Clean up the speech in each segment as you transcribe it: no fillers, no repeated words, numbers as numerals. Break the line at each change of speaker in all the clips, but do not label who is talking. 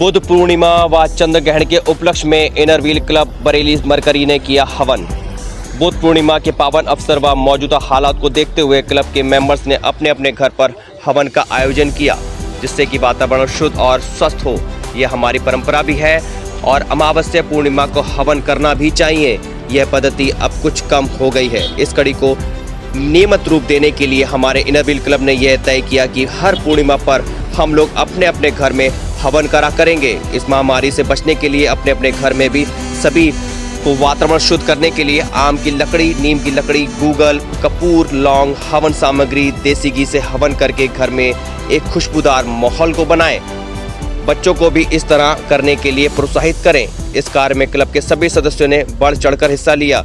बुद्ध पूर्णिमा व चंद्र ग्रहण के उपलक्ष्य में इनरव्हील क्लब बरेली मरकरी ने किया हवन। बुद्ध पूर्णिमा के पावन अवसर व मौजूदा हालात को देखते हुए क्लब के मेंबर्स ने अपने अपने घर पर हवन का आयोजन किया, जिससे कि वातावरण शुद्ध और स्वस्थ हो। यह हमारी परंपरा भी है और अमावस्या पूर्णिमा को हवन करना भी चाहिए। यह पद्धति अब कुछ कम हो गई है। इस कड़ी को नियमित रूप देने के लिए हमारे इनरव्हील क्लब ने यह तय किया कि हर पूर्णिमा पर हम लोग अपने अपने घर में हवन करा करेंगे। इस महामारी से बचने के लिए अपने अपने घर में भी सभी को वातावरण शुद्ध करने के लिए आम की लकड़ी, नीम की लकड़ी, गूगल, कपूर, लौंग, हवन सामग्री, देसी घी से हवन करके घर में एक खुशबूदार माहौल को बनाएं। बच्चों को भी इस तरह करने के लिए प्रोत्साहित करें। इस कार्य में क्लब के सभी सदस्यों ने बढ़ चढ़कर हिस्सा लिया।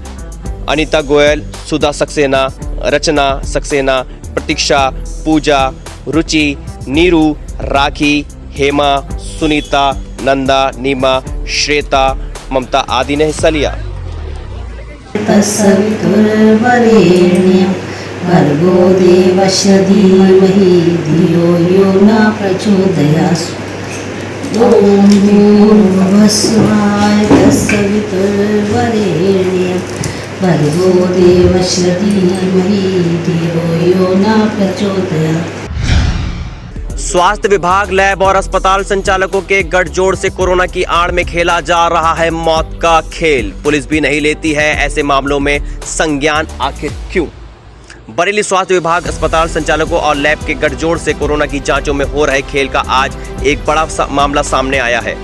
अनीता गोयल, सुधा सक्सेना, रचना सक्सेना, प्रतीक्षा, पूजा, रुचि, नीरू, राखी, हेमा, सुनीता, नंदा, नीमा, श्वेता, ममता आदि ने हिस्सा लिया।
भर्गो देवस्य धीमहि धियो यो न प्रचोदयात्। ओम भूर्भुवः स्वः तत्सवितुर्वरेण्यं भर्गो देवस्य धीमहि धियो यो न प्रचोदयात्।
स्वास्थ्य विभाग, लैब और अस्पताल संचालकों के गठजोड़ से कोरोना की आड़ में खेला जा रहा है मौत का खेल। पुलिस भी नहीं लेती है ऐसे मामलों में संज्ञान, आखिर क्यों? बरेली स्वास्थ्य विभाग, अस्पताल संचालकों और लैब के गठजोड़ से कोरोना की जांचों में हो रहे खेल का आज एक बड़ा मामला सामने आया है।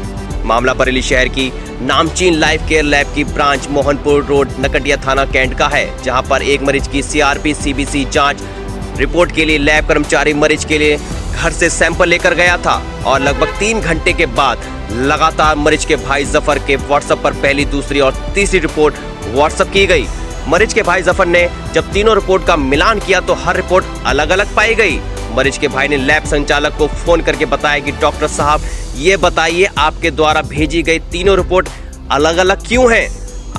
मामला बरेली शहर की नामचीन लाइफ केयर लैब की ब्रांच मोहनपुर रोड, नकटिया थाना कैंट का है, जहां पर एक मरीज की CRP CBC जांच रिपोर्ट के लिए लैब कर्मचारी मरीज के लिए घर से सैंपल लेकर गया था और लगभग 3 घंटे के बाद लगातार मरीज के भाई जफर के व्हाट्सएप पर पहली, दूसरी और तीसरी रिपोर्ट व्हाट्सएप की गई। मरीज के भाई जफर ने जब तीनों रिपोर्ट का मिलान किया तो हर रिपोर्ट अलग अलग पाई गई। मरीज के भाई ने लैब संचालक को फोन करके बताया कि डॉक्टर साहब, ये बताइए आपके द्वारा भेजी गई तीनों रिपोर्ट अलग अलग क्यों हैं?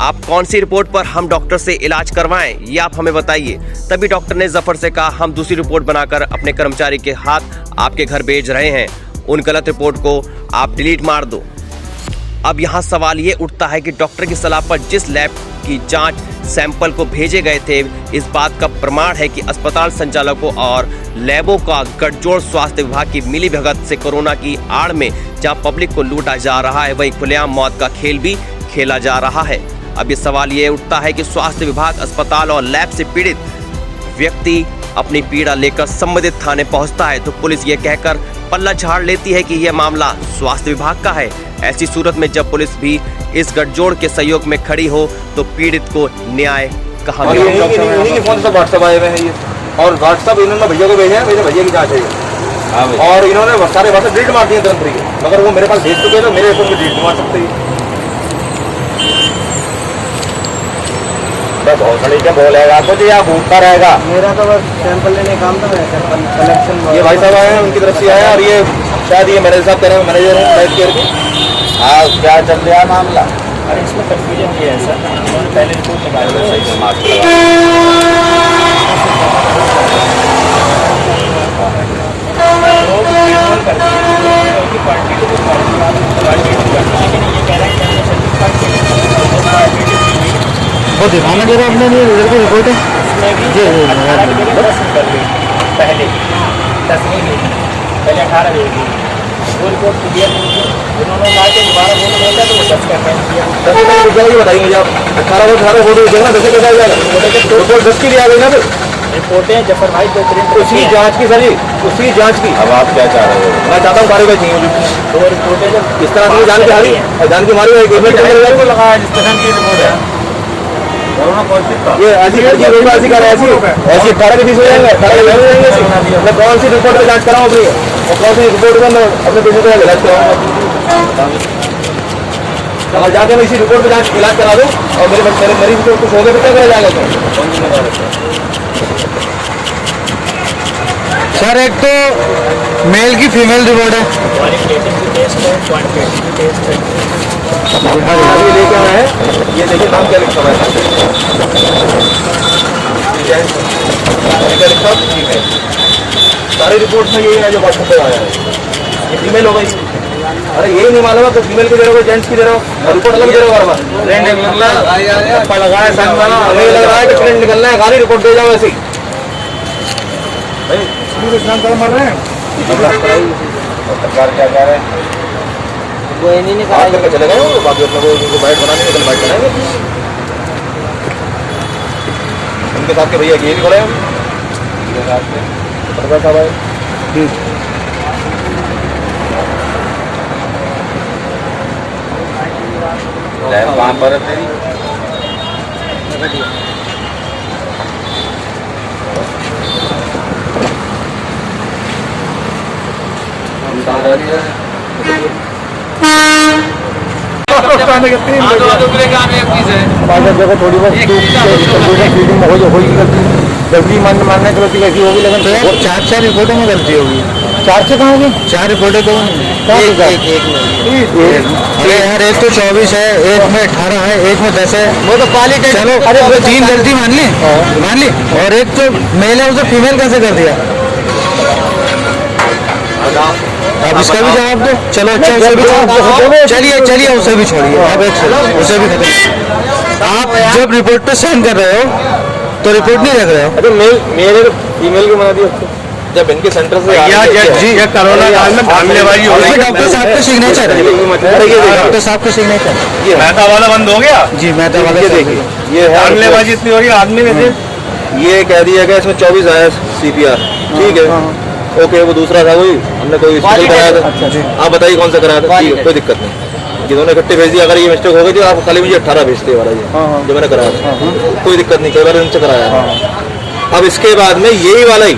आप कौन सी रिपोर्ट पर हम डॉक्टर से इलाज करवाएं, ये आप हमें बताइए। तभी डॉक्टर ने जफर से कहा, हम दूसरी रिपोर्ट बनाकर अपने कर्मचारी के हाथ आपके घर भेज रहे हैं, उन गलत रिपोर्ट को आप डिलीट मार दो। अब यहाँ सवाल ये उठता है कि डॉक्टर की सलाह पर जिस लैब की जांच सैंपल को भेजे गए थे, इस बात का प्रमाण है कि अस्पताल संचालकों और लैबों का गठजोड़ स्वास्थ्य विभाग की मिलीभगत से कोरोना की आड़ में जहां पब्लिक को लूटा जा रहा है, वहीं खुलेआम मौत का खेल भी खेला जा रहा है। अब ये सवाल ये उठता है कि स्वास्थ्य विभाग, अस्पताल और लैब से पीड़ित व्यक्ति अपनी पीड़ा लेकर संबंधित थाने पहुंचता है तो पुलिस ये कहकर पल्ला झाड़ लेती है कि यह मामला स्वास्थ्य विभाग का है। ऐसी सूरत में जब पुलिस भी इस गठजोड़ के सहयोग में खड़ी हो तो पीड़ित को न्याय कहाँ मिलेगा?
और व्हाट्सएप इन्होंने भैया को भेजा है, मेरे भैया की जांच है और इन्होंने सारे व्हाट्सएप डिलीट मार दिए तुरंत, मगर वो मेरे पास भेज चुके हैं तो मेरे अकाउंट में डिलीट मार सकते हैं। बहुत खड़ी क्या बोलेगा कुछ या भूखता रहेगा? मेरा तो बस सैंपल लेने काम था, कलेक्शन। ये भाई साहब आए हैं, उनकी तरफ से आया और ये शायद ये मैनेजर साहब कह रहे हैं, मैनेजर हैं लाइफ केयर के। हाँ, क्या चल रहा है मामला? अरे इसमें कन्फ्यूजन ये है सर, उन्होंने पहले रिपोर्ट निकाली है, सही से मास्क दिखाना जरा अपने लिए रिजल्ट की रिपोर्ट है पहले 10 पहले 18 भेजी वो रिपोर्ट क्लियर नहीं थी, उन्होंने कहा कि दोबारा फोटो भेजा तो वो 10 का बताइए मुझे आप 18 फोटो देखना 10 का जाएगा रिपोर्ट 10 की भी आ गई ना। फिर रिपोर्टें जफर भाई 2 प्रिंट उसी जांच की सर, उसी जांच की। अब आप क्या चाह रहे हो? मैं चाहता हूँ कार्रवाई चाहिए। 2 रिपोर्टें जब इस तरह से जान के हारी जान की मारी को लगाया जिस तरह की रिपोर्ट है ये ऐसी कर ऐसी 18 के 20 हो जाएंगे, 18 मैं कौन सी रिपोर्ट पे जांच कराऊं अपनी और कौन सी रिपोर्ट में मैं अपने पेशेंट का इलाज कराऊंगा? तो जाके मैं इसी रिपोर्ट पे जांच इलाज करा दूं और मेरे मरीज को कुछ हो गया तो क्या करा जाएगा?
सर एक तो मेल की फीमेल रिपोर्ट है,
ये लेके आया है, ये देखिए नाम क्या लिखा हुआ है, सारी रिपोर्ट में यही है जो व्हाट्सएप पे आया है। ये फीमेल हो गई, अरे यही नहीं मालूम है तो फीमेल की दे रहे हो जेंट्स की दे रहे हो और रिपोर्ट अलग दे रहे हो बार बार ट्रेंड निकलना लगाया हमें लग रहा है कि ट्रेंड निकलना है खाली रिपोर्ट दे जाओ ऐसे ही भाई मर रहे हैं सरकार क्या कह रहे हैं वो नहीं निकाल करके चले गए बाकी अपने को बाइट बनाने कल बाइट बनाएंगे उनके साथ के भैया ये भी खड़े हैं उनके साथ में पत्रकार साहब आए वहाँ पर तेरी जगह थोड़ी बहुत गलती मानने की गलती कैसी होगी लेकिन चार रिपोर्टों में गलती होगी चार से कहाँ होगी 4 रिपोर्टें तो अरे यार एक तो 24 है एक में 18 है एक में 10 है वो तो क्वालिटी चलो अरे वो 3 गलती मान ली और एक तो मेल है उसे फीमेल कैसे कर दिया अब इसका भी जवाब दो चलो अच्छा उसे भी चलिए उसे भी छोड़िए अब एक उसे भी खत्म आप जब रिपोर्ट पे साइन कर रहे हो तो रिपोर्ट नहीं रख रहे हो अरे मेरे फीमेल को मना दिया जब इनके सेंटर से जी कोरोना काल में धामलेबाजी हो रही है डॉक्टर साहब का सिग्नेचर डॉक्टर साहब का सिग्नेचर ये मेहता वाला बंद हो गया जी मेहता वाला देखिए ये धामलेबाजी इतनी हो रही है आदमी में से ये कह दिया गया इसमें 24 आया CPR ठीक है ओके वो दूसरा था वही हमने कोई कराया था आप बताइए कौन सा कराया था ठीक है कोई दिक्कत नहीं जिन्होंने इकट्ठे भेज दिया अगर ये मिस्टेक हो गई तो आप खाली मुझे 18 भेजते वाला ये जो मैंने कराया था कोई दिक्कत नहीं कई बार इनसे कराया अब इसके बाद में यही वाला ही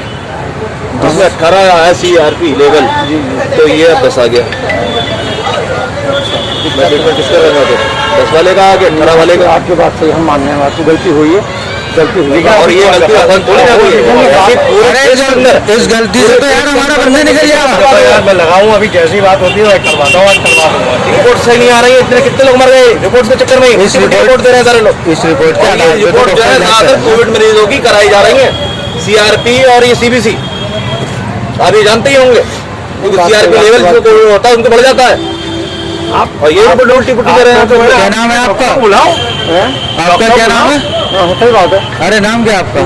जिसमें 18 आया CRP लेवल तो ये अब 10 आ गया मैं ट्रीटमेंट किसका करना था 10 वाले का कि 18 वाले का आपके बात से हम मानने हैं आपकी गलती हुई है और ये गलती आसान थोड़ी ना हुई है इस गलती से तो यार हमारा बंदा निकल जाएगा यार मैं लगाऊं अभी जैसी बात होती है करवाता हूँ रिपोर्ट सही नहीं आ रही है इतने कितने लोग मर गए रिपोर्ट के चक्कर में इस रिपोर्ट दे रहे हैं सारे लोग इस रिपोर्ट जो है ज्यादातर कोविड मरीजों की कराई जा रही है CRP और ये CBC आप ये जानते ही होंगे CRP लेवल जो कोविड होता है उनको बढ़ जाता है आप और ये उल्टी पुट्टी कर रहे हैं क्या नाम है आपका बुलाओ आपका क्या नाम है सही बात है अरे नाम क्या आपका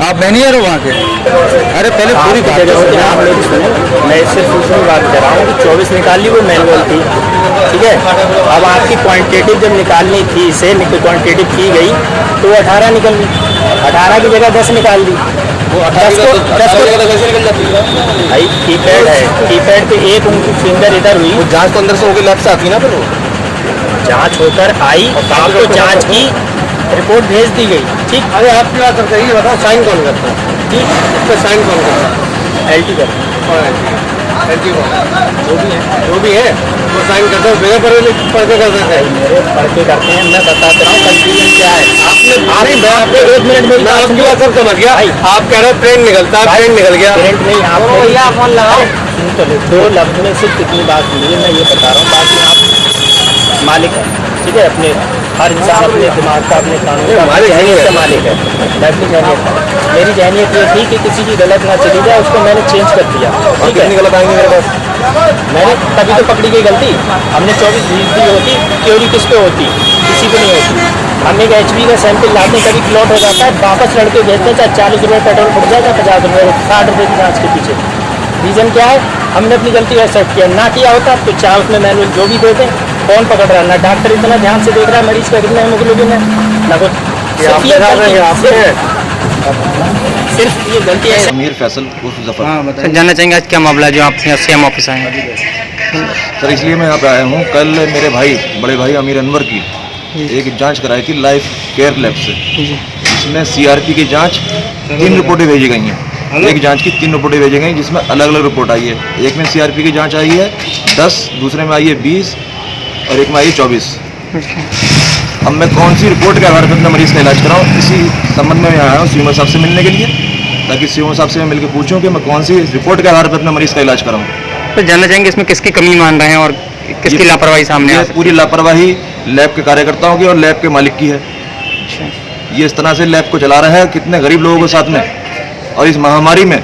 आप मैनेजर हो वहाँ के अरे पहले पूरी बात मैं सिर्फ उसमें बात कर रहा हूँ कि 24 निकाल ली वो मैनुअल थी ठीक है अब आपकी क्वांटिटेटिव जब निकालनी थी इसे क्वांटिटेटिव की गई तो 18 निकल गई 18 की जगह 10 निकाल दी वो 10 को भाई कीपैड है कीपैड पे एक उनकी फिंगर इधर हुई वो जांच तो अंदर से होकर लेफ्ट से आती ना फिर वो जांच होकर आई आपको जांच की रिपोर्ट भेज दी गई ठीक अरे आप क्या करते हैं ये बताओ साइन कौन करता है ठीक इस पर साइन कौन करता है LT करता है LT जो भी है वो साइन करता है मेरे पर कर देता है मेरे पढ़ करते हैं मैं बताता हूँ कंफ्यूजन क्या है आपने आपने 1 मिनट में आपकी बात सब समझ गया आप कह रहे हो ट्रेन निकलता है ट्रेन निकल गया ट्रेन नहीं आप फोन लगाओ तो 2 लफ्ज में सिर्फ कितनी बात हुई है मैं ये बता रहा हूँ बाकी आप मालिक है ठीक है अपने हर इंसान अपने दिमाग का अपने कानून का मालिक है मैं अपनी जहनीत मेरी जहनीत ये थी कि किसी की गलत ना चली जाए उसको मैंने चेंज कर दिया ठीक है गलत आएंगे मेरे पास मैंने तभी तो पकड़ी गई गलती हमने 24 दी होती क्योरी किस पे होती किसी पे नहीं होती हम एक HB का सैंपल लाते हैं कभी क्लॉट हो जाता है वापस लड़के भेजते हैं चाहे 40 रुपये पेट्रोल फट जाएगा 50 रुपये 60 रुपये की जाँच के पीछे रीज़न क्या है हमने अपनी गलती को एक्सेप्ट किया ना किया होता तो चाहे उसमें मैनुअल जो भी देते कौन पकड़ रहा है ना डॉक्टर इतना ध्यान से देख रहा है मरीज का कितना हेमोग्लोबिन है ना कुछ सिर्फ ये गलती है
अमीर फैसल उर्फ जफर
सर जानना चाहेंगे आज क्या मामला है जो आप यहाँ CM ऑफिस आए हैं
सर इसलिए मैं यहाँ पे आया हूँ कल मेरे भाई बड़े भाई अमीर अनवर की एक जांच कराई थी लाइफ केयर लैब से जिसमें CRP की जांच 3 रिपोर्टें भेजी गई हैं एक जांच की 3 रिपोर्टें भेजी गई जिसमें अलग अलग रिपोर्ट आई है एक में CRP की जांच आई है 10 दूसरे में आई है 20 और एक में आई है 24 अब मैं कौन सी रिपोर्ट के आधार पर अपने मरीज़ का इलाज कराऊँ इसी संबंध में मैं आया हूँ सीएमओ साहब से मिलने के लिए ताकि सीएमओ साहब से मैं मिलकर पूछूं कि मैं कौन सी रिपोर्ट के आधार पर अपने मरीज़ का इलाज कराऊँ
तो जानना चाहेंगे इसमें किसकी कमी मान रहे हैं और किसकी लापरवाही सामने आ
ये पूरी लापरवाही लैब के कार्यकर्ताओं की और लैब के मालिक की है ये इस तरह से लैब को चला रहा है कितने गरीब लोगों के साथ में और इस महामारी में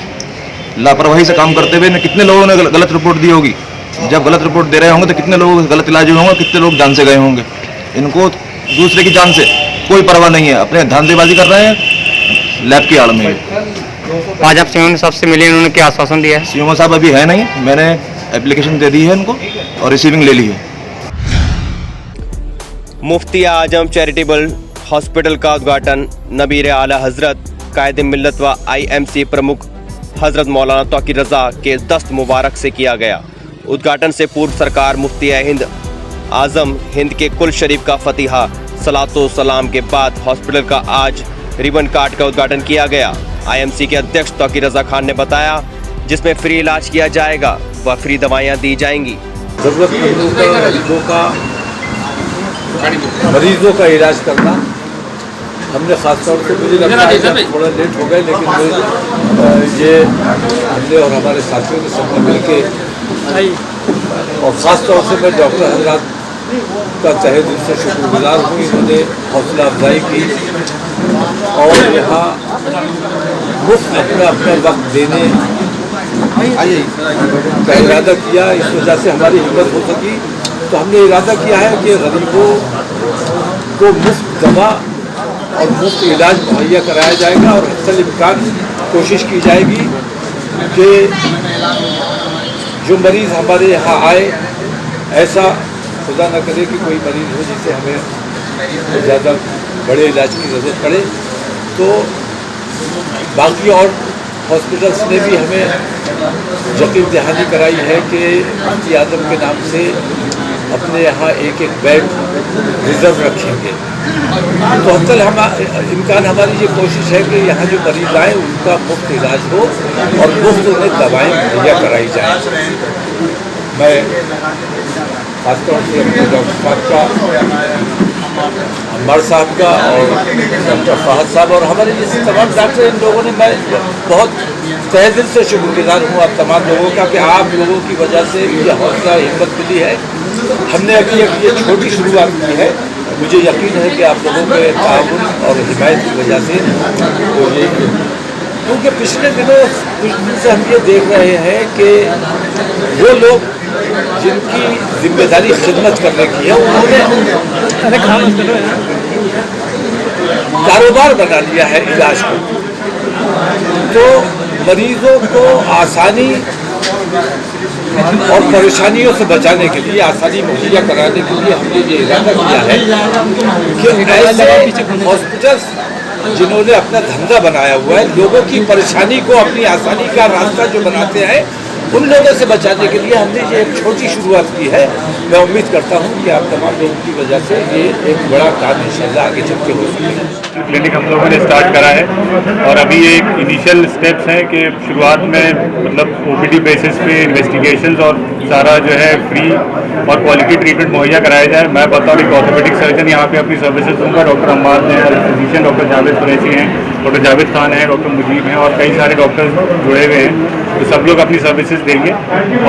लापरवाही से काम करते हुए कितने लोगों ने गलत रिपोर्ट दी होगी जब गलत रिपोर्ट दे रहे होंगे तो कितने लोगों के गलत इलाज हुए होंगे, कितने लोग जान से गए होंगे। इनको दूसरे की जान से कोई परवाह नहीं है, अपने धांधलीबाजी कर रहे हैं लैब की आड़ में।
आज आप सीएम साहब से मिले, उन्होंने क्या आश्वासन दिया है?
सीएमओ साहब अभी है नहीं, मैंने एप्लीकेशन दे दी है इनको और रिसीविंग ले ली है।
मुफ्ती आजम चैरिटेबल हॉस्पिटल का उद्घाटन नबीर आला हजरत कायद मिल्लत व IMC प्रमुख हजरत मौलाना तौकीर रजा के दस्त मुबारक से किया गया। उद्घाटन से पूर्व सरकार मुफ्ती हिंद आजम हिंद के कुल शरीफ का फतिहा सलातो सलाम के बाद हॉस्पिटल का आज रिबन काट का उद्घाटन किया गया। IMC के अध्यक्ष तौकीर रजा खान ने बताया, जिसमें फ्री इलाज किया जाएगा व फ्री दवाइयाँ दी जाएंगी।
मरीजों का इलाज करना हमने ख़ास तौर से, मुझे लगता है कि थोड़ा लेट हो गए, लेकिन ये हमने और हमारे साथियों ने सबने मिल के, और ख़ास तौर से मैं डॉक्टर हजरात का तहे दिल से शुक्रगुजार हूँ। इन्होंने हौसला अफजाई की और यहाँ मुफ्त अपना वक्त देने का इरादा किया। इस वजह से हमारी हिम्मत हो सकी। तो हमने इरादा किया है कि गरीबों को मुफ्त दवा और मुफ्त इलाज मुहैया कराया जाएगा और हर इम्कान कोशिश की जाएगी कि जो मरीज़ हमारे यहाँ आए, ऐसा खुदा न करे कि कोई मरीज़ हो जिसे हमें ज़्यादा बड़े इलाज की ज़रूरत पड़े। तो बाकी और हॉस्पिटल्स ने भी हमें यकीन दहानी कराई है कि मुफ्ती आजम के नाम से अपने यहाँ एक बेड रिजर्व रखेंगे। तो कल हम इम्कान, हमारी ये कोशिश है कि यहाँ जो मरीज आए उनका मुफ्त इलाज हो और मुफ्त उन्हें दवाएँ मुहैया कराई जाए। मैं खासतौर से अपने डॉक्टर साहब का, अमर साहब का और डॉक्टर फहद साहब और हमारे जैसे तमाम डॉक्टर, इन लोगों ने, मैं बहुत तहे दिल से शुक्रगुजार हूँ आप तमाम लोगों का कि आप लोगों की वजह से ये हौसला हिम्मत मिली है। हमने अभी ये छोटी शुरुआत की है। मुझे यकीन है कि आप लोगों के ताउन और हिमायत की वजह से तो ये, क्योंकि पिछले दिनों कुछ दिन से हम ये देख रहे हैं कि वो लोग जिनकी जिम्मेदारी खिदमत करने की है, उन्होंने कारोबार बना लिया है इलाज को। तो मरीजों को आसानी और परेशानियों से बचाने के लिए, आसानी मुहैया कराने के लिए हमने ये इरादा किया है कि ऐसे हॉस्पिटल्स जिन्होंने अपना धंधा बनाया हुआ है, लोगों की परेशानी को अपनी आसानी का रास्ता जो बनाते हैं, उन लोगों से बचाने के लिए हमने ये एक छोटी शुरुआत की है। मैं उम्मीद करता हूँ कि आप तमाम लोगों की वजह से ये एक बड़ा काम इंशाअल्लाह आगे चल के हो सकेगा।
क्लिनिक हम लोगों ने स्टार्ट करा है और अभी ये एक इनिशियल स्टेप्स हैं कि शुरुआत में मतलब OPD बेसिस पे इन्वेस्टिगेशंस और सारा जो है फ्री और क्वालिटी ट्रीटमेंट मुहैया कराया जाए। मैं बताऊँ एक ऑर्थोपेडिक सर्जन यहाँ पे अपनी सर्विसेज दूँगा, डॉक्टर अम्बाद हैं, फिजिशियन डॉक्टर जावेद कुरैशी हैं, डॉक्टर जावेद खान हैं, डॉक्टर मुजीब हैं और कई सारे डॉक्टर्स जुड़े हुए हैं। तो सब लोग अपनी सर्विसेज देंगे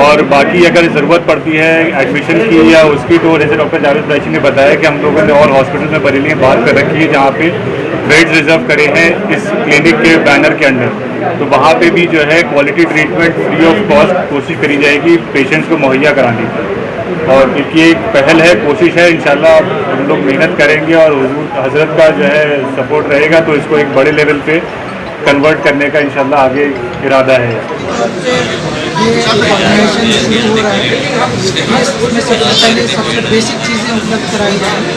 और बाकी अगर ज़रूरत पड़ती है एडमिशन की या उसकी, तो जैसे डॉक्टर जावेद कुरैशी ने बताया कि हम लोगों ने और हॉस्पिटल में बरेली में बात कर रखी है जहाँ पे बेड्स रिजर्व करे हैं इस क्लिनिक के बैनर के अंडर। तो वहाँ पे भी जो है quality treatment free of cost कोशिश करी जाएगी पेशेंट्स को मुहैया कराने की। और क्योंकि एक पहल है, कोशिश है, इंशाल्लाह हम लोग मेहनत करेंगे और हुजूर हजरत का जो है सपोर्ट रहेगा तो इसको एक बड़े लेवल पे कन्वर्ट करने का इंशाल्लाह आगे इरादा है।
पहले सबसे बेसिक चीज़ें उपलब्ध कराई जाएंगी,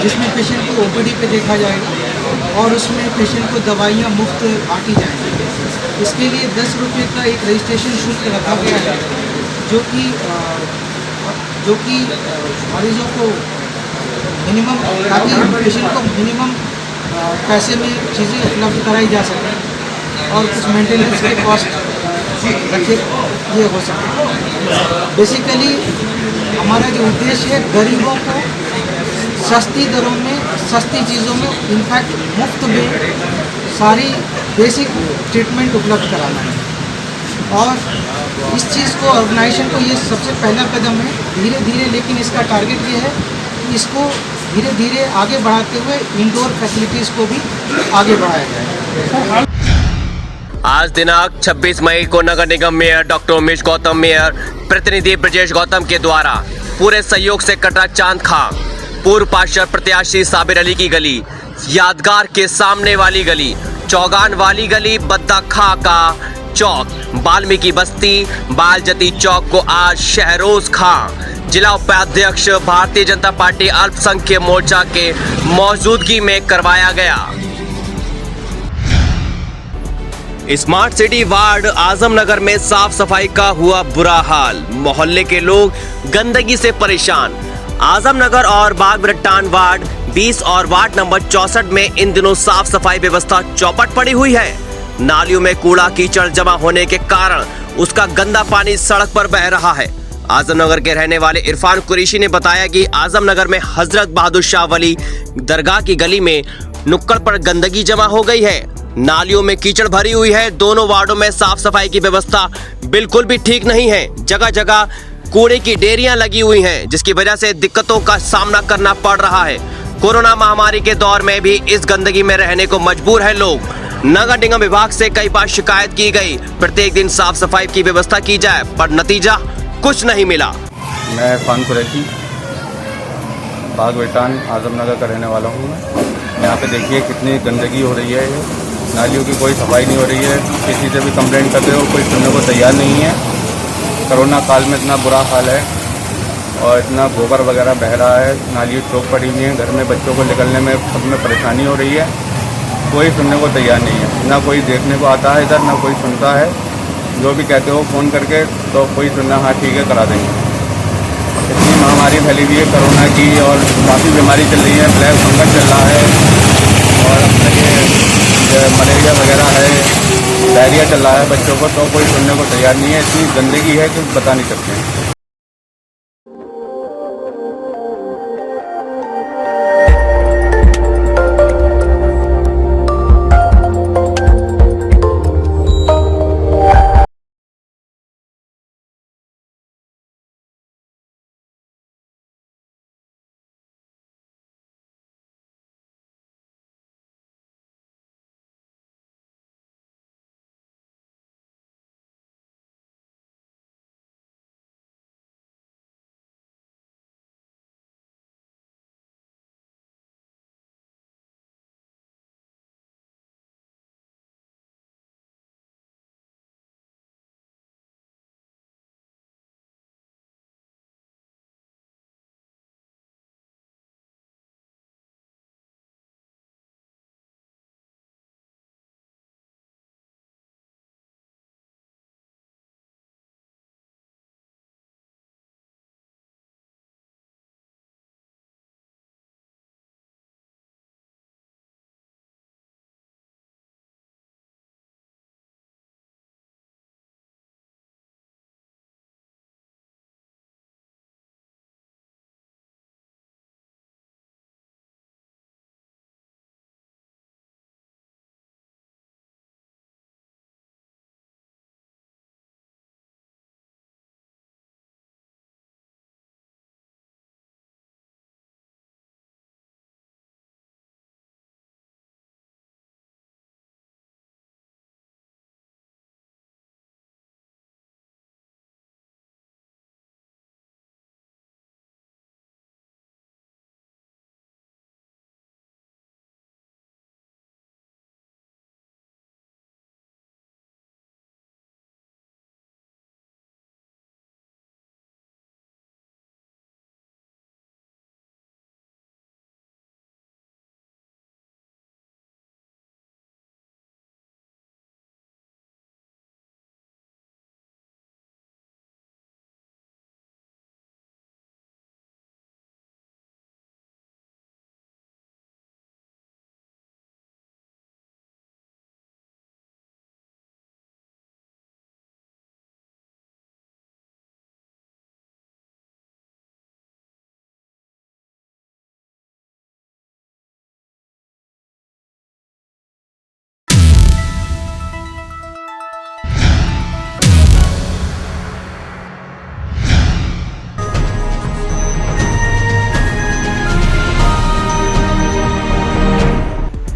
जिसमें पेशेंट को OPD पे देखा जाएगा और उसमें पेशेंट को दवाइयाँ मुफ्त बांटी जाएंगी। इसके लिए 10 रुपये का एक रजिस्ट्रेशन शुल्क रखा गया है, जो कि मरीजों को मिनिमम, ताकि पेशेंट को मिनिमम पैसे में चीज़ें उपलब्ध कराई जा सकें और कुछ मेंटेनेंस के कॉस्ट रखे ये हो सके। बेसिकली हमारा जो उद्देश्य है, गरीबों को सस्ती दरों में, सस्ती चीज़ों में, इनफैक्ट मुफ्त में सारी बेसिक ट्रीटमेंट उपलब्ध कराना है। और इस चीज़ को, ऑर्गेनाइजेशन को, ये सबसे पहला कदम है। धीरे धीरे लेकिन इसका टारगेट ये है कि इसको धीरे धीरे आगे बढ़ाते हुए इंडोर फैसिलिटीज़ को भी आगे बढ़ाया जाए।
आज दिनांक 26 मई को नगर निगम mayor doctor Umesh Gautam, mayor प्रतिनिधि ब्रजेश गौतम के द्वारा पूरे सहयोग से कटरा चांद खां, पूर्व पार्षद प्रत्याशी साबिर अली की गली, यादगार के सामने वाली गली, चौगान वाली गली, बद्दा खां का चौक, वाल्मीकि बस्ती, बालजती चौक को आज शहरोज खां जिला उपाध्यक्ष भारतीय जनता पार्टी अल्पसंख्यक मोर्चा के मौजूदगी में करवाया गया। स्मार्ट सिटी वार्ड आजमनगर में साफ सफाई का हुआ बुरा हाल, मोहल्ले के लोग गंदगी से परेशान। आजमनगर और बाग ब्रट्टान वार्ड 20 और वार्ड नंबर 64 में इन दिनों साफ सफाई व्यवस्था चौपट पड़ी हुई है। नालियों में कूड़ा कीचड़ जमा होने के कारण उसका गंदा पानी सड़क पर बह रहा है। आजमनगर के रहने वाले इरफान कुरैशी ने बताया कि आजमनगर में हजरत बहादुर शाह वली दरगाह की गली में नुक्कड़ पर गंदगी जमा हो गई है, नालियों में कीचड़ भरी हुई है। दोनों वार्डों में साफ सफाई की व्यवस्था बिल्कुल भी ठीक नहीं है। जगह जगह कूड़े की ढेरियां लगी हुई हैं, जिसकी वजह से दिक्कतों का सामना करना पड़ रहा है। कोरोना महामारी के दौर में भी इस गंदगी में रहने को मजबूर है लोग। नगर निगम विभाग से कई बार शिकायत की गई, प्रत्येक दिन साफ सफाई की व्यवस्था की जाए, पर नतीजा कुछ नहीं मिला।
मैं इरफान कुरैशी बाग ब्रट्टान आजमनगर का रहने वाला हूँ। यहाँ पे देखिए कितनी गंदगी हो रही है, नालियों की कोई सफाई नहीं हो रही है। किसी से भी कंप्लेंट करते हो कोई सुनने को तैयार नहीं है। कोरोना काल में इतना बुरा हाल है और इतना गोबर वगैरह बह रहा है, नालियाँ चौक पड़ी हुई हैं, घर में बच्चों को निकलने में सब में परेशानी हो रही है। कोई सुनने को तैयार नहीं है, ना कोई देखने को आता है इधर, ना कोई सुनता है। जो भी कहते हो फ़ोन करके तो कोई सुनना, हाँ ठीक है करा देंगे। इतनी महामारी फैली हुई है कोरोना की और काफ़ी बीमारी चल रही है, ब्लैक फंगस चल रहा है और अपने ये मलेरिया वगैरह है, डायरिया चल रहा है बच्चों को, तो कोई सुनने को तैयार नहीं है। इतनी गंदगी है कि बता नहीं सकते हैं।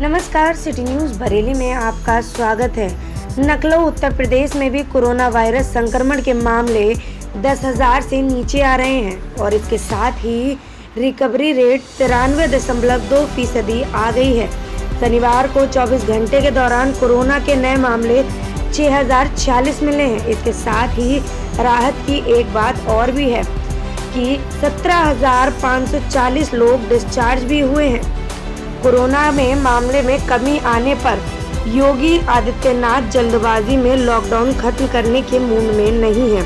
नमस्कार, सिटी न्यूज़ बरेली में आपका स्वागत है। लखनऊ उत्तर प्रदेश में भी कोरोना वायरस संक्रमण के मामले 10,000 से नीचे आ रहे हैं और इसके साथ ही रिकवरी रेट 93.2% आ गई है। शनिवार को 24 घंटे के दौरान कोरोना के नए मामले 6,046 मिले हैं। इसके साथ ही राहत की एक बात और भी है कि 17,540 लोग डिस्चार्ज भी हुए हैं। कोरोना में मामले में कमी आने पर योगी आदित्यनाथ जल्दबाजी में लॉकडाउन खत्म करने के मूड में नहीं है।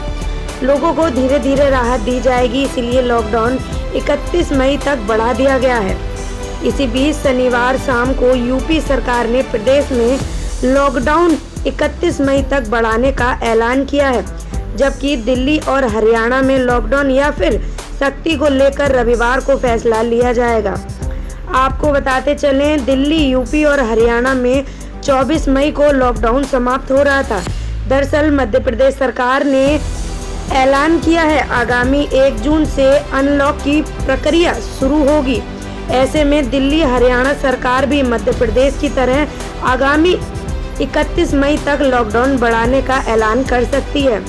लोगों को धीरे धीरे राहत दी जाएगी, इसलिए लॉकडाउन 31 मई तक बढ़ा दिया गया है। इसी बीच शनिवार शाम को यूपी सरकार ने प्रदेश में लॉकडाउन 31 मई तक बढ़ाने का ऐलान किया है, जबकि दिल्ली और हरियाणा में लॉकडाउन या फिर सख्ती को लेकर रविवार को फैसला लिया जाएगा। आपको बताते चलें, दिल्ली, यूपी और हरियाणा में 24 मई को लॉकडाउन समाप्त हो रहा था। दरअसल मध्य प्रदेश सरकार ने ऐलान किया है आगामी 1 जून से अनलॉक की प्रक्रिया शुरू होगी। ऐसे में दिल्ली, हरियाणा सरकार भी मध्य प्रदेश की तरह आगामी 31 मई तक लॉकडाउन बढ़ाने का ऐलान कर सकती है।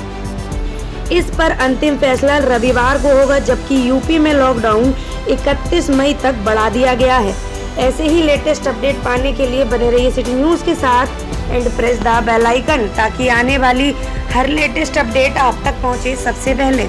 इस पर अंतिम फैसला रविवार को होगा, जबकि यूपी में लॉकडाउन 31 मई तक बढ़ा दिया गया है। ऐसे ही लेटेस्ट अपडेट पाने के लिए बने रहिए सिटी न्यूज़ के साथ and press the bell icon, ताकि आने वाली हर लेटेस्ट अपडेट आप तक पहुंचे सबसे पहले।